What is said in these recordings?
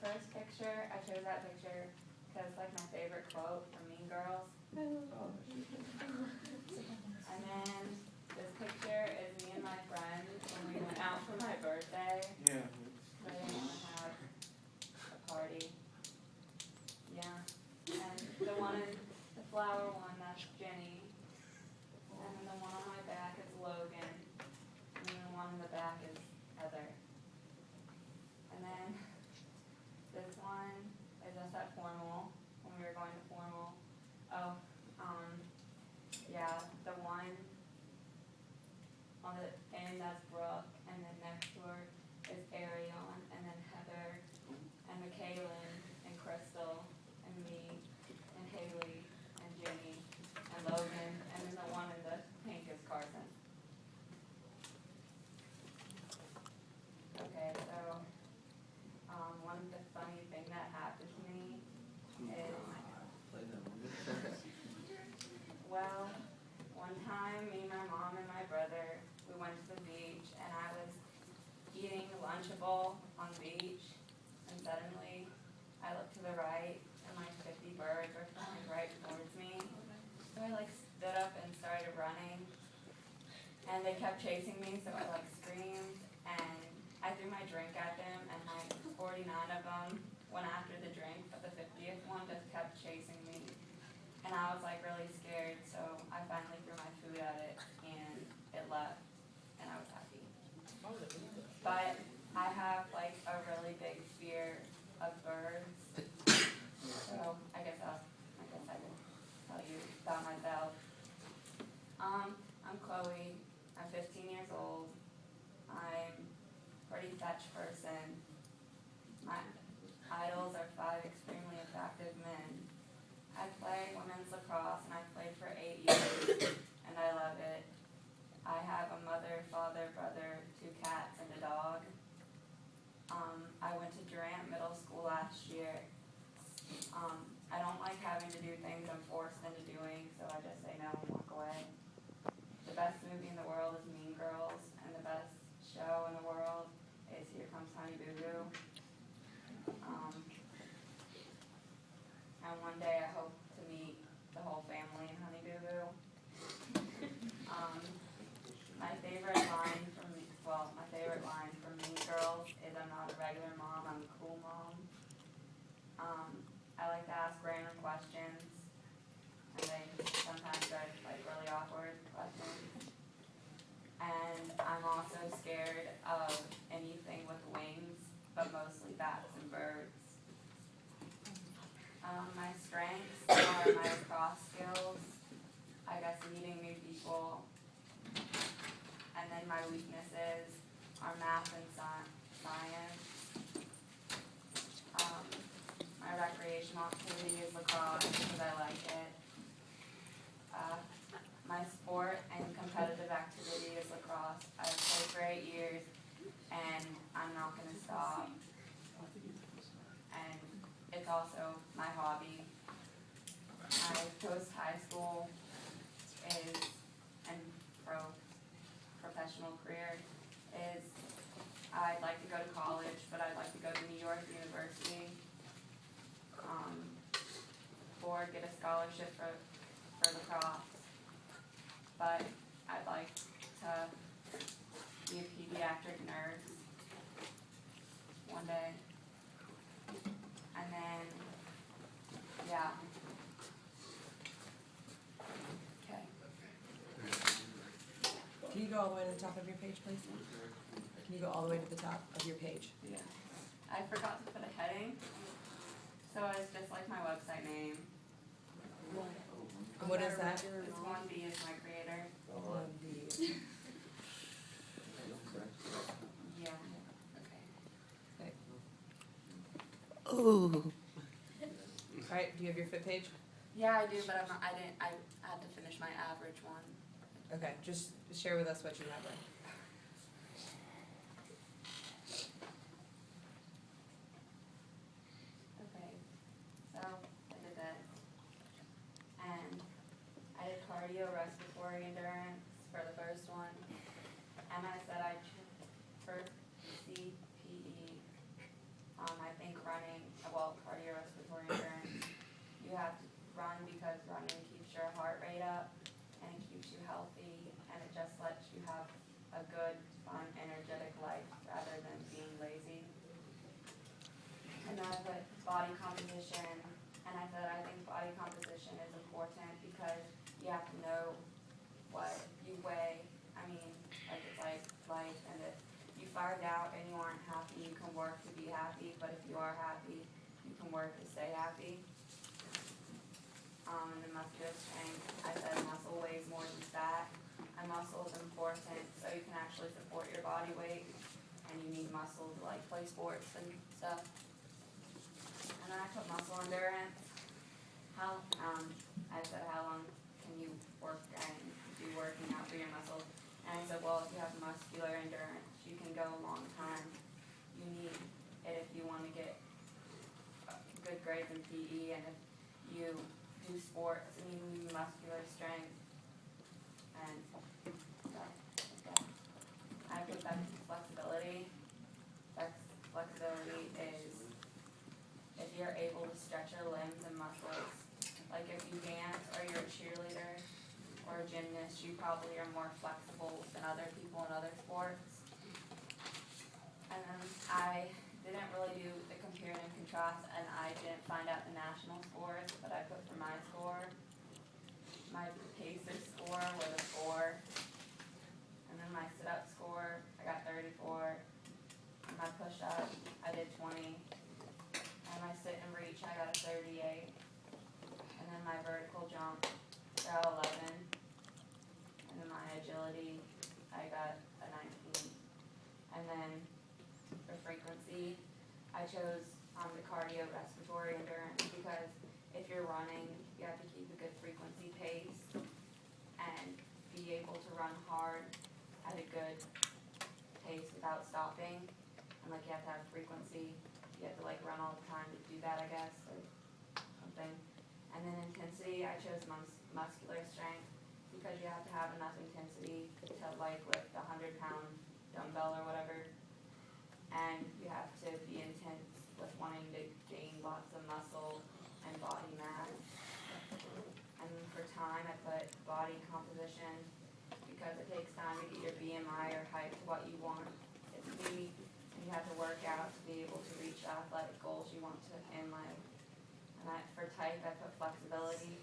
first picture, I chose that picture because it's like my favorite quote from Mean Girls. And then this picture is me and my friend when we went out for my birthday. Yeah. I didn't want to have a party. Yeah. And the one in the flower one, that's Jenny. And then the one on my back is Logan. And then the one in the back is Heather. And then this one is us at formal, when we were going to formal. Oh, yeah, the one on the end, that's Brooke, and then next to her is Arion, and then Heather, and McKaylin, and Crystal, and me, and Haley, and Jenny, and Logan, and then the one in the pink is Carson. Okay, so, one of the funny thing that happened to me is, well, one time, me, my mom, and my brother, we went to the beach, and I was eating Lunchable on the beach, and suddenly, I looked to the right, and like 50 birds were flying right towards me. So I like stood up and started running, and they kept chasing me, so I like screamed, and I threw my drink at them, and like 49 of them went after the drink, but the 50th one just kept chasing me. And I was like really scared, so I finally threw my food at it, and it left, and I was happy. But I have like a really big fear of birds, so I guess I can tell you about myself. I'm Chloe. I'm 15 years old. I'm a pretty fetch person. My idols are 5 extremely attractive men. I play women's lacrosse, and I've played for 8 years, and I love it. I have a mother, father, brother, 2 cats, and a dog. I went to Durant Middle School last year. I don't like having to do things I'm forced into doing, so I just say no and walk away. The best movie in the world is Mean Girls, and the best show in the world is Here Comes Honey Boo Boo. And one day I hope to meet the whole family in Honey Boo Boo. My favorite line from Mean Girls is I'm not a regular mom, I'm a cool mom. I like to ask random questions, and they sometimes are like really awkward questions. And I'm also scared of anything with wings, but mostly bats and birds. My strengths are my lacrosse skills, I guess meeting new people, and then my weaknesses are math and science. My recreational activity is lacrosse because I like it. My sport and competitive activity is lacrosse. I've played for 8 years, and I'm not going to stop. And it's also my hobby. My post high school is, and professional career is, I'd like to go to college, but I'd like to go to New York University, or get a scholarship for lacrosse. But I'd like to be a pediatric nurse one day. And then, yeah. Okay. Can you go all the way to the top of your page, please? Can you go all the way to the top of your page? Yeah. I forgot to put a heading, so it's just like my website name. And what is that? It's 1B is my creator. Yeah. Okay. Okay. Ooh. All right, do you have your fit page? Yeah, I do, but I had to finish my average one. Okay, just share with us what you have there. Okay, so I did that. And I did cardiorespiratory endurance for the first one. And I said for CPE, I think running fun because running keeps your heart rate up and it keeps you healthy and it just lets you have a good, fun, energetic life rather than being lazy. And then I put body composition, and I said I think body composition is important because you have to know what you weigh. I mean, like it's like life, and if you find out and you aren't happy, you can work to be happy, but if you are happy, you can work to stay happy. And the muscular strength, I said muscle weighs more than fat, and muscle is important so you can actually support your body weight, and you need muscle to like play sports and stuff. And then I put muscle endurance. I said how long can you work and do working out for your muscles? And I said, well, if you have muscular endurance, you can go a long time. You need it if you want to get good grades in PE, and if you do sports and you need muscular strength. And I put that flexibility. Flexibility is if you're able to stretch your limbs and muscles. Like if you dance or you're a cheerleader or a gymnast, you probably are more flexible than other people in other sports. And then I didn't really do the compare and contrast, and I didn't find out the national scores, but I put for my score. My pacer score was a 4. And then my sit-up score, I got 34. And my push-up, I did 20. And my sit and reach, I got a 38. And then my vertical jump, I got 11. And then my agility, I got a 19. And then for frequency, I chose the cardiorespiratory endurance because if you're running, you have to keep a good frequency pace and be able to run hard at a good pace without stopping. And like you have to have frequency. You have to like run all the time to do that, I guess, or something. And then intensity, I chose muscular strength because you have to have enough intensity to like lift a 100-pound dumbbell or whatever. And you have to be intense with wanting to gain lots of muscle and body mass. And then for time, I put body composition because it takes time to get your BMI or height to what you want it to be. And you have to work out to be able to reach the athletic goals you want to in life. And for type, I put flexibility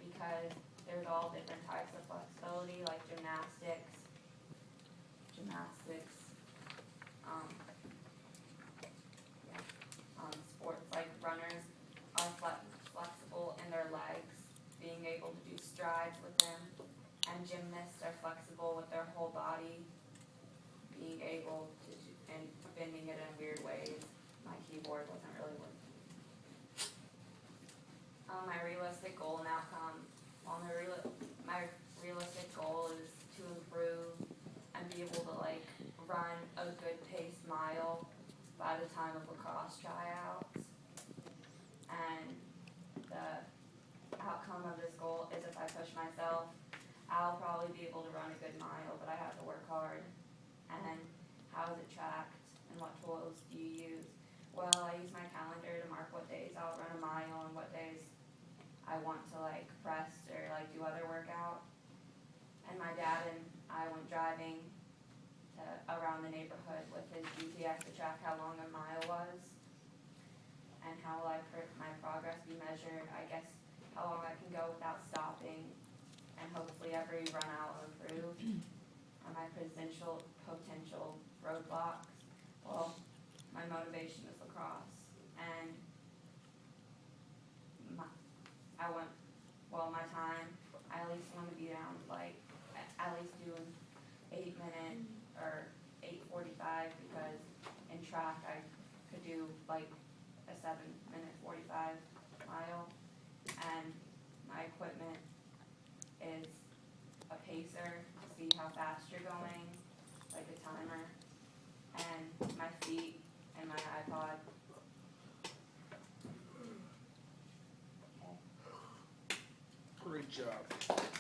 because there's all different types of flexibility, like gymnastics, sports like runners are flexible in their legs, being able to do strides with them, and gymnasts are flexible with their whole body, being able to and bending it in weird ways. My keyboard wasn't really working. My realistic goal and outcome. Well, my realistic goal is to improve and be able to like run a good paced mile by the time of lacrosse tryouts. And the outcome of this goal is if I push myself, I'll probably be able to run a good mile, but I have to work hard. And how is it tracked and what tools do you use? Well, I use my calendar to mark what days I'll run a mile and what days I want to like rest or like do other workout. And my dad and I went driving around the neighborhood with his GPS to track how long a mile was and how will my progress be measured. I guess how long I can go without stopping, and hopefully every run I'll improve. My potential roadblocks. Well, my motivation is lacrosse, and my time. I at least want to be down like at least doing 8 minutes or 8:45 because in track I could do like a 7-minute 45 mile, and my equipment is a pacer to see how fast you're going, like a timer, and my feet and my iPod. Great job.